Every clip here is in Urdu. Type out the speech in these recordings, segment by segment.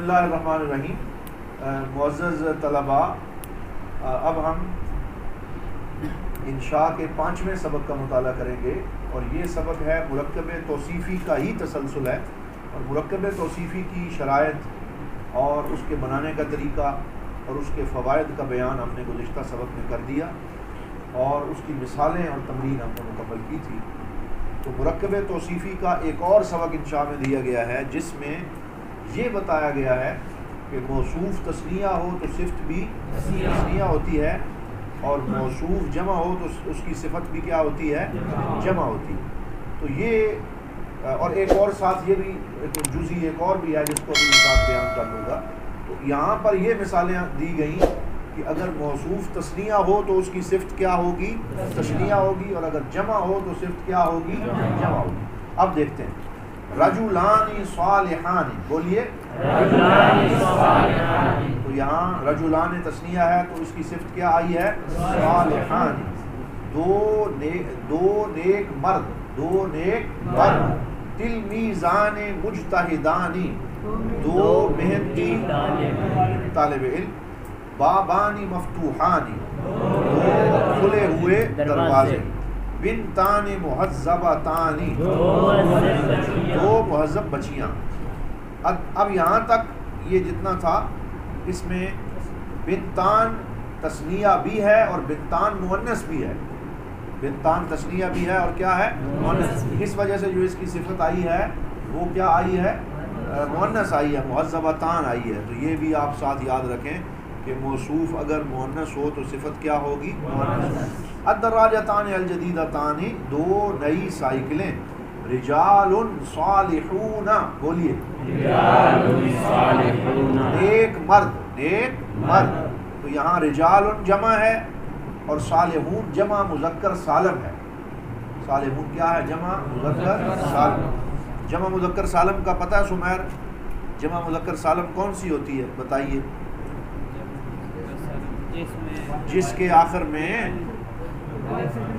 اللہ الرحمن الرحیم. معزز طلباء، اب ہم انشاء کے 5ویں سبق کا مطالعہ کریں گے، اور یہ سبق ہے مرکب توصیفی کا ہی تسلسل ہے، اور مرکب توصیفی کی شرائط اور اس کے بنانے کا طریقہ اور اس کے فوائد کا بیان ہم نے گزشتہ سبق میں کر دیا، اور اس کی مثالیں اور تمرین ہم نے مکمل کی تھی. تو مرکب توصیفی کا ایک اور سبق انشاء میں دیا گیا ہے، جس میں یہ بتایا گیا ہے کہ موصوف تثنیہ ہو تو صفت بھی تثنیہ ہوتی ہے، اور موصوف جمع ہو تو اس کی صفت بھی کیا ہوتی ہے؟ جمع ہوتی ہے. تو یہ اور ایک اور ساتھ یہ بھی جزئی ایک اور بھی ہے جس کو ابھی ساتھ بیان کر لوں گا. تو یہاں پر یہ مثالیں دی گئیں کہ اگر موصوف تثنیہ ہو تو اس کی صفت کیا ہوگی؟ تثنیہ ہوگی، اور اگر جمع ہو تو صفت کیا ہوگی؟ جمع ہوگی. اب دیکھتے ہیں. رجلان صالحان، بولیے. تو یہاں رجلان تثنیہ ہے تو اس کی صفت کیا آئی ہے؟ صالحان. دو نیک مرد. تلمیذان مجتہدانی، دو محنتی طالب علم. بابانی مفتوحانی، دو کھلے ہوئے دروازے. بنتان مہذبتانی، دو مہذب بچیاں. اب یہاں تک یہ جتنا تھا، اس میں بنتان تثنیہ بھی ہے اور بنتان مؤنث بھی ہے. بنتان تثنیہ بھی ہے اور کیا ہے؟ مؤنث. اس وجہ سے جو اس کی صفت آئی ہے وہ کیا آئی ہے؟ مؤنث آئی ہے، مہذبتان آئی ہے. تو یہ بھی آپ ساتھ یاد رکھیں کہ موصوف اگر مؤنث ہو تو صفت کیا ہوگی؟ مؤنث. الدراجتان الجدیدتان، دو نئی سائیکلیں. رجال صالحون، بولیے. نیک مرد. تو یہاں رجال جمع ہے اور صالحون جمع مذکر سالم ہے. صالحون کیا ہے؟ جمع مذکر سالم. جمع مذکر سالم کا پتہ ہے سمیر؟ جمع مذکر سالم کون سی ہوتی ہے بتائیے؟ جس کے آخر میں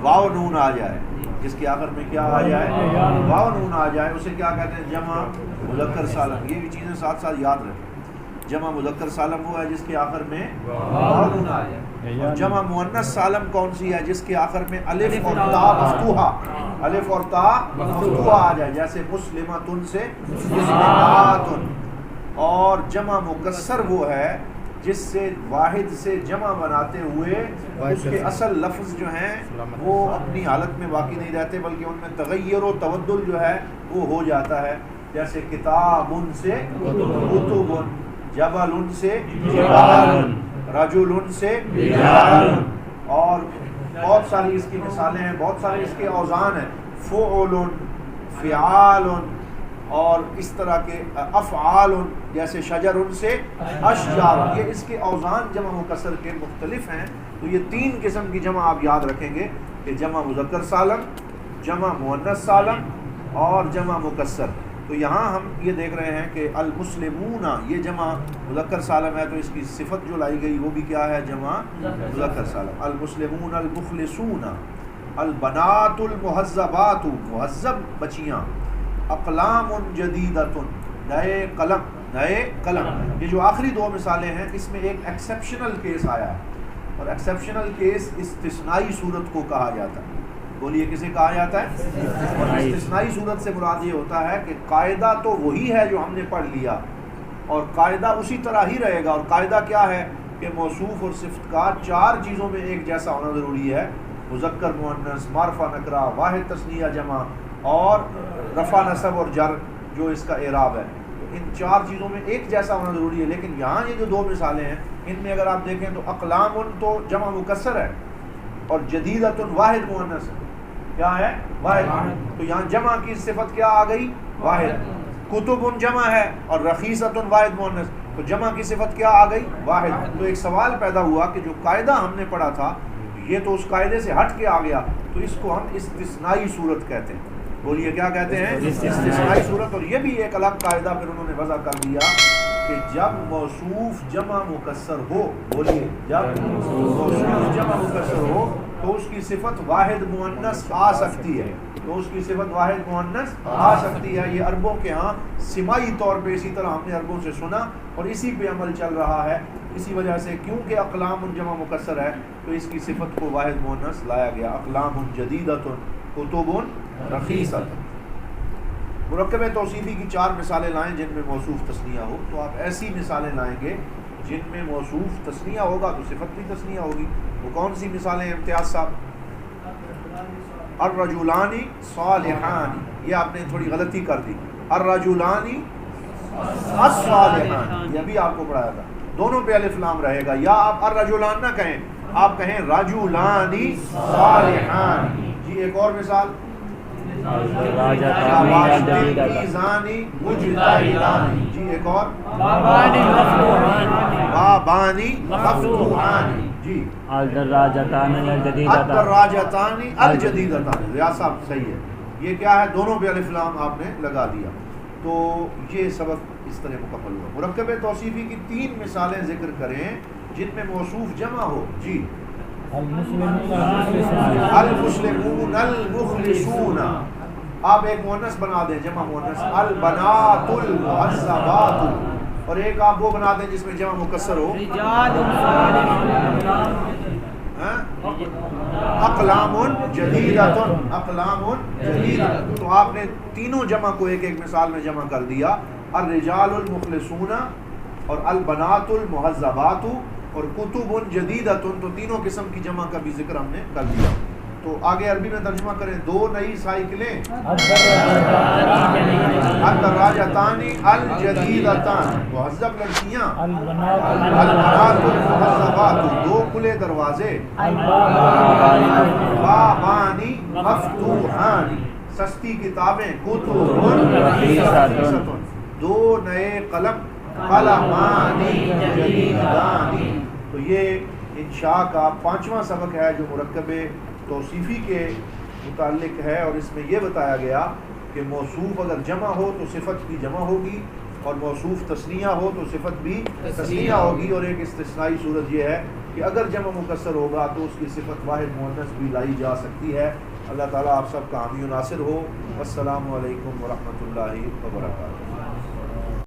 واو نون آ جائے. جس کے آخر میں کیا آ جائے؟ واو نون آ جائے، اسے کیا کہتے ہیں؟ جمع مذکر سالم. یہ بھی چیزیں ساتھ ساتھ یاد رکھیں. جمع مذکر سالم وہ ہے جس کے آخر میں واو نون آ جائے. اور جمع مؤنث سالم کون سی ہے؟ جس کے آخر میں الف اور تا مفتوحہ آ جائے، جیسے مسلمۃ سے مسلمات. اور جمع مکسر وہ ہے جس سے واحد سے جمع بناتے ہوئے اس کے اصل لفظ جو ہیں وہ اپنی حالت میں باقی نہیں رہتے، بلکہ ان میں تغیر و تبدل جو ہے وہ ہو جاتا ہے. جیسے کتاب سے کتب، جبل سے جبال، رجل سے رجال. اور بہت ساری اس کی مثالیں ہیں، بہت سارے اس کے اوزان ہیں. فعل، فعال، اور اس طرح کے افعال، جیسے شجر سے اشجار. یہ اس کے اوزان جمع مکسر کے مختلف ہیں. تو یہ 3 قسم کی جمع آپ یاد رکھیں گے کہ جمع مذکر سالم، جمع مؤنث سالم اور جمع مکسر. تو یہاں ہم یہ دیکھ رہے ہیں کہ المسلمون یہ جمع مذکر سالم ہے، تو اس کی صفت جو لائی گئی وہ بھی کیا ہے؟ جمع مذکر سالم. المسلمون المخلصون. البنات المہذبات، مہذب بچیاں. اقلام جدیدۃ، نئے قلم. یہ جو آخری 2 مثالیں ہیں اس میں ایک ایکسیپشنل کیس آیا ہے، اور ایکسیپشنل کیس استثنائی صورت کو کہا جاتا ہے. بولیے کسے کہا جاتا ہے؟ اور استثنائی صورت سے مراد یہ ہوتا ہے کہ قاعدہ تو وہی ہے جو ہم نے پڑھ لیا، اور قاعدہ اسی طرح ہی رہے گا. اور قاعدہ کیا ہے کہ موصوف اور صفت کا 4 چیزوں میں ایک جیسا ہونا ضروری ہے: مذکر مؤنث، معرفہ نکرہ، واحد تثنیہ جمع، اور رفع نصب اور جر جو اس کا اعراب ہے. تو ان 4 چیزوں میں ایک جیسا ہونا ضروری ہے. لیکن یہاں یہ جو 2 مثالیں ہیں ان میں اگر آپ دیکھیں تو اقلام تو جمع مکسر ہے اور جدیدۃ واحد مؤنث ہے. کیا ہے؟ واحد. تو یہاں جمع کی صفت کیا آ گئی؟ واحد. کتب جمع ہے اور رخیصۃ واحد مؤنث، تو جمع کی صفت کیا آ گئی؟ واحد. تو ایک سوال پیدا ہوا کہ جو قاعدہ ہم نے پڑھا تھا یہ تو اس قاعدے سے ہٹ کے آ گیا، تو اس کو ہم استثنائی صورت کہتے ہیں. بولیے کیا کہتے ہیں؟ استثنائی صورت. اور یہ بھی ایک الگ قاعدہ پھر انہوں نے وضع کر دیا کہ جب موصوف جمع مکسر ہو، بولیے جب موصوف جمع مکسر ہو تو اس کی صفت واحد مؤنث آ سکتی ہے، تو اس کی صفت واحد مؤنث آ سکتی ہے۔ یہ عربوں کے ہاں سمائی طور پہ اسی طرح ہم نے عربوں سے سنا اور اسی پہ عمل چل رہا ہے۔ اسی وجہ سے کیونکہ اقلام جمع مکسر ہے تو اس کی صفت کو واحد مؤنث لایا گیا، اقلام جدیدۃ کتب رخیصۃ۔ مرکب توصیفی کی 4 مثالیں لائیں جن میں موصوف تثنیہ ہو، تو آپ ایسی مثالیں لائیں گے جن میں موصوف تثنیہ ہوگا تو صفت بھی تثنیہ ہوگی۔ وہ کون سی مثالیں امتیاز صاحب؟ الرجلان صالحان، یہ آپ نے تھوڑی غلطی کر دی، الرجلان الصالحان، یہ ابھی آپ کو پڑھایا تھا، دونوں پہ الف لام رہے گا، یا آپ الرجلان نہ کہیں، آپ کہیں رجلان صالحان۔ جی ایک اور مثال، جی ایک اور، بابانی مفتوحان، جی الدراجتان الجدیدتان، ریاض صاحب صحیح ہے، یہ کیا ہے؟ دونوں پہ الف لام آپ نے لگا دیا۔ تو یہ سبق اس طرح مکمل ہوا۔ مرکب توصیفی کی 3 مثالیں ذکر کریں جن میں موصوف جمع ہو۔ جی المسلمون المخلصون، آپ ایک مؤنث بنا دیں جمع مؤنث، البنات المعذبات، اور ایک آپ وہ بنا دیں جس میں جمع مکسر ہو، اقلام جدیدۃ، اقلام جدیدۃ۔ تو آپ نے تینوں جمع کو ایک ایک مثال میں جمع کر دیا، الرجال المخلصون اور البنات المہذبات اور کتب جدیدۃ، تو تینوں قسم کی جمع کا بھی ذکر ہم نے کر دیا۔ تو آگے عربی میں ترجمہ کریں، 2 نئی سائیکلیں، الدراجتان الجدیدتان، مہذب لڑکیاں، البنات المہذبات، 2 کھلے دروازے، بابانی مفتوحان، سستی کتابیں، کتب رخیصۃ، 2 نئے قلم، قلمانی جدیدانی۔ تو یہ انشاء کا 5واں سبق ہے جو مرکب توصیفی کے متعلق ہے، اور اس میں یہ بتایا گیا کہ موصوف اگر جمع ہو تو صفت بھی جمع ہوگی، اور موصوف تثنیہ ہو تو صفت بھی تثنیہ ہوگی، اور ایک استثنائی صورت یہ ہے کہ اگر جمع مکسر ہوگا تو اس کی صفت واحد مؤنث بھی لائی جا سکتی ہے۔ اللہ تعالیٰ آپ سب کا حامی و ناصر ہو۔ السلام علیکم ورحمۃ اللہ وبرکاتہ۔